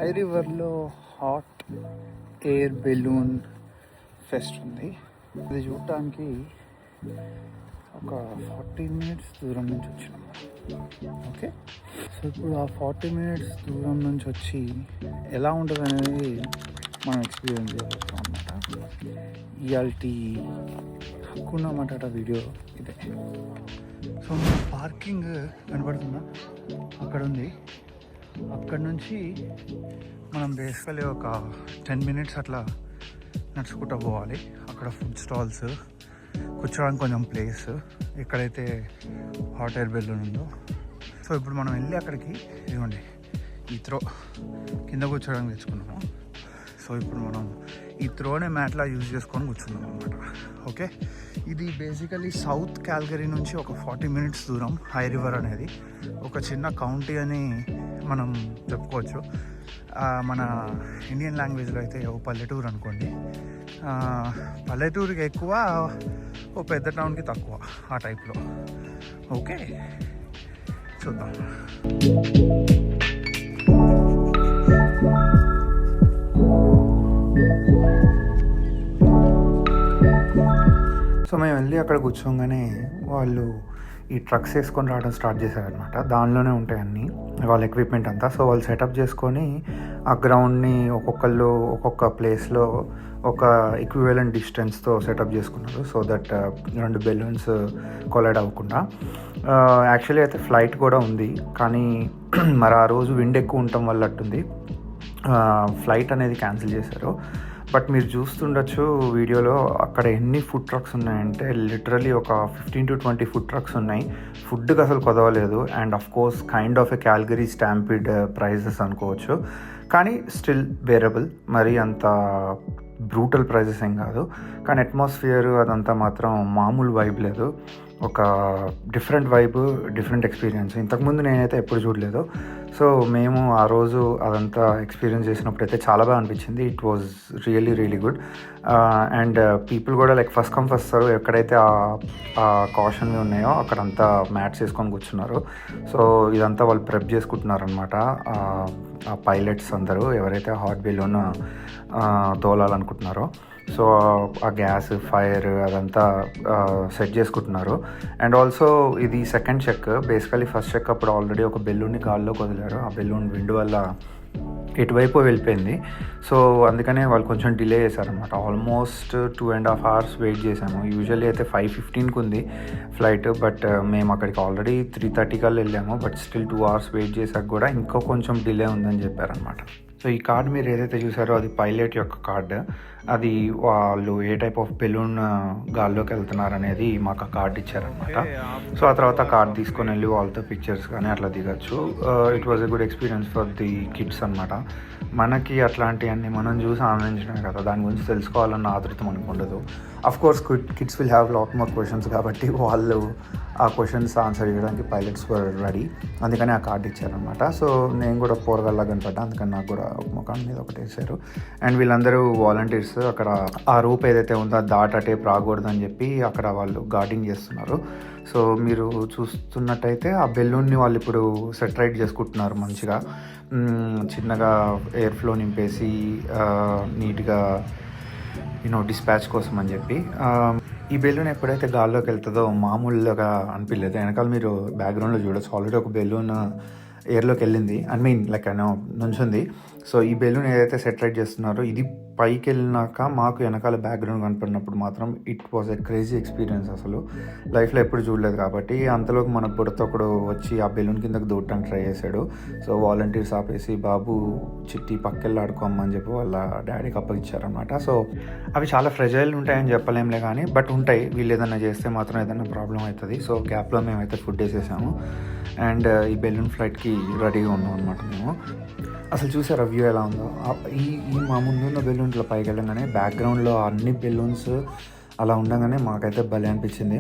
High రివర్లో hot air balloon fest ఉంది. అది చూడటానికి ఒక 40 మినిట్స్ దూరం నుంచి వచ్చినాము. ఓకే, సో ఇప్పుడు ఆ 40 మినిట్స్ దూరం నుంచి వచ్చి ఎలా ఉంటుంది అనేది మనం ఎక్స్పీరియన్స్ చేయబోతాం అన్నమాట. ఇయాల్టి హక్కున మాట్లాడ వీడియో ఇదే. సో పార్కింగ్ కనబడుతుందా, అక్కడ ఉంది. అక్కడ నుంచి మనం బేసికలీ ఒక 10 మినిట్స్ అట్లా నడుచుకుంటూ పోవాలి. అక్కడ ఫుడ్ స్టాల్స్, కూర్చోడానికి కొంచెం ప్లేస్, ఎక్కడైతే హాట్ ఎయిర్ బెలూన్ ఉందో. సో ఇప్పుడు మనం వెళ్ళి అక్కడికి ఇదిగోండి ఈ త్రో కింద కూర్చోడానికి తెచ్చుకున్నాము. సో ఇప్పుడు మనం ఈ త్రోనే మ్యాట్లా యూజ్ చేసుకొని కూర్చున్నాం అనమాట. ఓకే, ఇది బేసికలీ సౌత్ క్యాల్గరీ నుంచి ఒక 40 మినిట్స్ దూరం. హై రివర్ అనేది ఒక చిన్న కౌంటీ అని మనం చెప్పుకోవచ్చు. మన ఇండియన్ లాంగ్వేజ్లో అయితే ఓ పల్లెటూరు అనుకోండి. పల్లెటూరుకి ఎక్కువ, ఓ పెద్ద టౌన్కి తక్కువ, ఆ టైప్లో. ఓకే, చూద్దాం. సో మేము వెళ్ళి అక్కడ కూర్చోగానే వాళ్ళు ఈ ట్రక్స్ వేసుకొని రావడం స్టార్ట్ చేశారనమాట. దానిలోనే ఉంటాయి అన్నీ, వాళ్ళ ఎక్విప్మెంట్ అంతా. సో వాళ్ళు సెటప్ చేసుకొని ఆ గ్రౌండ్ని ఒక్కొక్కళ్ళు ఒక్కొక్క ప్లేస్లో ఒక ఈక్వివలెంట్ డిస్టెన్స్తో సెటప్ చేసుకున్నారు. సో దట్ 2 బెలూన్స్ కొలైడ్ అవ్వకుండా. యాక్చువల్లీ అయితే ఫ్లైట్ కూడా ఉంది, కానీ మరి ఆ రోజు విండ్ ఎక్కువ ఉండటం వల్ల అట్టుంది ఫ్లైట్ అనేది క్యాన్సిల్ చేశారు. బట్ మీరు చూస్తుండొచ్చు వీడియోలో అక్కడ ఎన్ని ఫుడ్ ట్రక్స్ ఉన్నాయంటే లిటరలీ ఒక 15 to 20 ఫుడ్ ట్రక్స్ ఉన్నాయి. ఫుడ్కి అసలు కొదవలేదు. And of course kind of a Calgary Stampede prizes అనుకోవచ్చు, కానీ స్టిల్ బేరబుల్. మరి అంత బ్రూటల్ ప్రైజెస్ ఏం కాదు, కానీ అట్మాస్ఫియర్ అదంతా మాత్రం మామూలు వైబ్ లేదు. ఒక డిఫరెంట్ వైబ్, డిఫరెంట్ ఎక్స్పీరియన్స్. ఇంతకుముందు నేనైతే ఎప్పుడు చూడలేదు. సో మేము ఆ రోజు అదంతా ఎక్స్పీరియన్స్ చేసినప్పుడు అయితే చాలా బాగా అనిపించింది. It was really really good. And people కూడా like first come first serve. ఎక్కడైతే ఆ కాషన్వి ఉన్నాయో అక్కడంతా మ్యాట్స్ వేసుకొని కూర్చున్నారు. సో ఇదంతా వాళ్ళు ప్రెప్ చేసుకుంటున్నారు అనమాట. ఆ పైలట్స్ అందరూ ఎవరైతే హాట్ బెలూన్ తోలాలనుకుంటున్నారో, సో ఆ గ్యాస్, ఫైర్ అదంతా సెట్ చేసుకుంటున్నారు. అండ్ ఆల్సో ఇది second check. Basically first check అప్పుడు ఆల్రెడీ ఒక బెలూన్ని గాల్లోకి వదిలారు. ఆ బెలూన్ విండ్ వల్ల ఎటువైపు వెళ్ళిపోయింది. సో అందుకనే వాళ్ళు కొంచెం డిలే చేశారనమాట. ఆల్మోస్ట్ 2.5 hours వెయిట్ చేశాము. యూజువల్లీ అయితే 5:15కి ఉంది ఫ్లైట్, బట్ మేము అక్కడికి ఆల్రెడీ 3:30 కల్లా వెళ్ళాము. బట్ స్టిల్ 2 hours వెయిట్ చేశాక కూడా ఇంకో కొంచెం డిలే ఉందని చెప్పారనమాట. సో ఈ కార్డ్ మీరు ఏదైతే చూసారో అది పైలట్ యొక్క కార్డ్. అది వాళ్ళు ఏ టైప్ ఆఫ్ బెలూన్ గాల్లోకి వెళ్తున్నారు అనేది మాకు ఆ కార్డ్ ఇచ్చారనమాట. సో ఆ తర్వాత కార్డ్ తీసుకొని వెళ్ళి వాళ్ళతో పిక్చర్స్ కానీ అట్లా దిగచ్చు. It was a good experience for the kids అనమాట. మనకి అట్లాంటివన్నీ మనం చూసి ఆనందించడమే కదా, దాని గురించి తెలుసుకోవాలన్న ఆతృత మనకు ఉండదు. Of course kids will have lot more questions, కాబట్టి వాళ్ళు ఆ క్వశ్చన్స్ ఆన్సర్ చేయడానికి పైలట్స్ వర్ రెడీ. అందుకని ఆ కార్డు ఇచ్చారనమాట. సో నేను కూడా పోరగల్లా కనపడ్డా, అందుకని నాకు కూడా ముఖం మీద ఒకటి వేసారు. అండ్ వీళ్ళందరూ వాలంటీర్స్. అక్కడ ఆ రూప్ ఏదైతే ఉందో దాటేపు రాకూడదని చెప్పి అక్కడ వాళ్ళు గార్డింగ్ చేస్తున్నారు. సో మీరు చూస్తున్నట్టయితే ఆ బెలూన్ని వాళ్ళు ఇప్పుడు సెటరైట్ చేసుకుంటున్నారు మంచిగా. చిన్నగా ఎయిర్ ఫ్లో నింపేసి నీట్గా డిస్పాచ్ కోసం అని చెప్పి. ఈ బెలూన్ ఎప్పుడైతే గాల్లోకి వెళ్తుందో మామూలుగా అనిపించలేదు. వెనకాల మీరు బ్యాక్గ్రౌండ్లో చూడొచ్చు, ఆల్రెడీ ఒక బెలూన్ ఎయిర్లోకి వెళ్ళింది. లైక్ నుంచుంది. సో ఈ బెలూన్ ఏదైతే సెటరైట్ చేస్తున్నారో ఇది పైకి వెళ్ళినాక మాకు వెనకాల బ్యాక్గ్రౌండ్ కనపడినప్పుడు మాత్రం it was a crazy experience. అసలు లైఫ్లో ఎప్పుడు చూడలేదు కాబట్టి. అంతలోకి మన బుడతొకడు వచ్చి ఆ బెలూన్ కిందకి దూడటానికి ట్రై చేశాడు. సో వాలంటీర్స్ ఆపేసి బాబు చిట్టి పక్కెళ్ళి ఆడుకోమని చెప్పి వాళ్ళ డాడీకి అప్పగిచ్చారనమాట. సో అవి చాలా ఫ్రెజైల్ ఉంటాయని చెప్పలేంలే, కానీ బట్ ఉంటాయి. వీళ్ళు ఏదైనా చేస్తే మాత్రం ఏదైనా ప్రాబ్లం అవుతుంది. సో గ్యాప్లో మేమైతే ఫుడ్ వేసేసాము అండ్ ఈ బెలూన్ ఫ్లైట్కి రెడీగా ఉన్నాం అనమాట మేము. అసలు చూసారా వ్యూ ఎలా ఉందో. ఈ మా ముందున్న బెలూన్స్లో పైకి వెళ్ళగానే బ్యాక్గ్రౌండ్లో అన్ని బెలూన్స్ అలా ఉండగానే మాకైతే భలే అనిపించింది.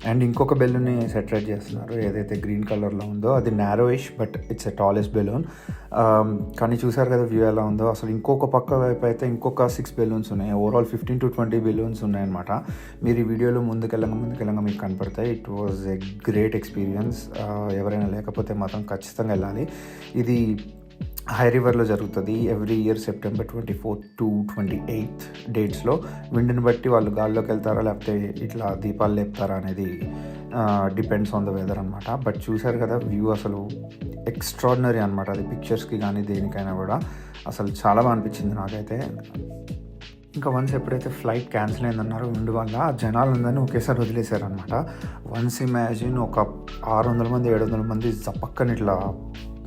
అండ్ ఇంకొక బెలూన్ని సెటరేట్ చేస్తున్నారు, ఏదైతే గ్రీన్ కలర్లో ఉందో అది narrowish, but it's a tallest balloon. కానీ చూసారు కదా వ్యూ ఎలా ఉందో. అసలు ఇంకొక పక్క వైపు అయితే ఇంకొక 6 బెలూన్స్ ఉన్నాయి. ఓవరాల్ 15 to 20 బెలూన్స్ ఉన్నాయన్నమాట. మీరు ఈ వీడియోలో ముందుకెళ్ళంగా మీకు కనపడతాయి. It was a great experience. ఎవరైనా లేకపోతే మాత్రం ఖచ్చితంగా వెళ్ళాలి. ఇది హై రివర్లో జరుగుతుంది ఎవ్రీ ఇయర్ సెప్టెంబర్ 24 టు 28 డేట్స్లో. విండ్ని బట్టి వాళ్ళు గాల్లోకి వెళ్తారా లేకపోతే ఇట్లా దీపాలు లేపుతారా అనేది డిపెండ్స్ ఆన్ ద వెదర్ అనమాట. బట్ చూసారు కదా వ్యూ అసలు ఎక్స్ట్రాడినరీ అనమాట. అది పిక్చర్స్కి కానీ దేనికైనా కూడా అసలు చాలా బాగా అనిపించింది నాకైతే. ఇంకా వన్స్ ఎప్పుడైతే ఫ్లైట్ క్యాన్సిల్ అయిందన్నారో విండ్ వల్ల జనాలందరినీ ఒకేసారి వదిలేశారనమాట. వన్స్ ఇమాజిన్ ఒక 600 మంది 700 మంది పక్కన ఇట్లా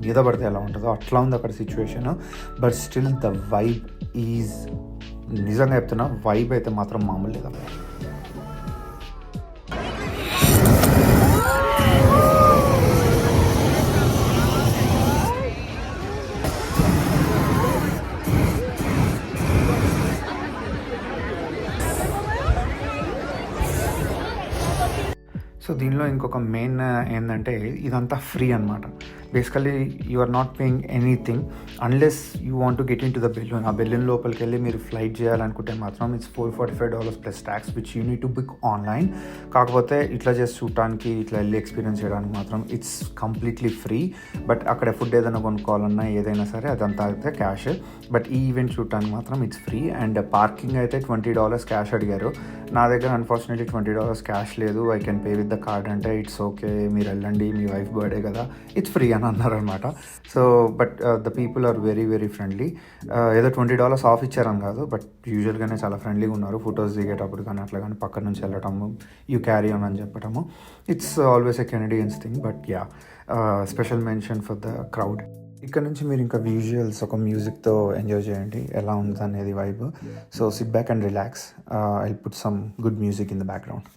మీద పడితే ఎలా ఉంటుందో అట్లా ఉంది అక్కడ situation. But still the vibe is, నిజంగా చెప్తున్నా వైబ్ అయితే మాత్రం మామూలు లేదా. సో దీనిలో ఇంకొక మెయిన్ ఏంటంటే ఇదంతా ఫ్రీ అనమాట. Basically you are not paying anything unless you want to get into the balloon. ఆ బెలూన్ లోపలికి వెళ్ళి మీరు ఫ్లైట్ చేయాలనుకుంటే మాత్రం it's $445 plus tax which you need to book online. కాకపోతే ఇట్లా చేసి చూడటానికి ఇట్లా వెళ్ళి ఎక్స్పీరియన్స్ చేయడానికి మాత్రం ఇట్స్ కంప్లీట్లీ ఫ్రీ. బట్ అక్కడ ఫుడ్ ఏదైనా కొనుక్కోవాలన్నా ఏదైనా సరే అదంతా అయితే క్యాష్. బట్ ఈ ఈవెంట్ చూడటానికి మాత్రం ఇట్స్ ఫ్రీ. అండ్ పార్కింగ్ అయితే $20 క్యాష్ అడిగారు. నా దగ్గర అన్ఫార్చునేట్లీ $20 క్యాష్ లేదు. I can pay with the card అంటే ఇట్స్ ఓకే, మీరు వెళ్ళండి, మీ వైఫ్ బర్త్డే కదా, ఇట్స్ ఫ్రీ అని అన్నారనమాట. So but the people are very very friendly. ఏదో $20 ఆఫ్ ఇచ్చారని కాదు, బట్ యూజువల్గానే చాలా ఫ్రెండ్లీగా ఉన్నారు. ఫొటోస్ దిగేటప్పుడు కానీ అట్లా కానీ పక్కన నుంచి వెళ్ళటము, యూ క్యారీ ఆన్ అని చెప్పటము, it's always a Canadians thing. But yeah, special mention for the crowd. ఇక్కడ నుంచి మీరు ఇంకా విజువల్స్ ఒక మ్యూజిక్తో ఎంజాయ్ చేయండి ఎలా ఉంది అనేది vibe. So SIT back and relax. I put some good music in the background.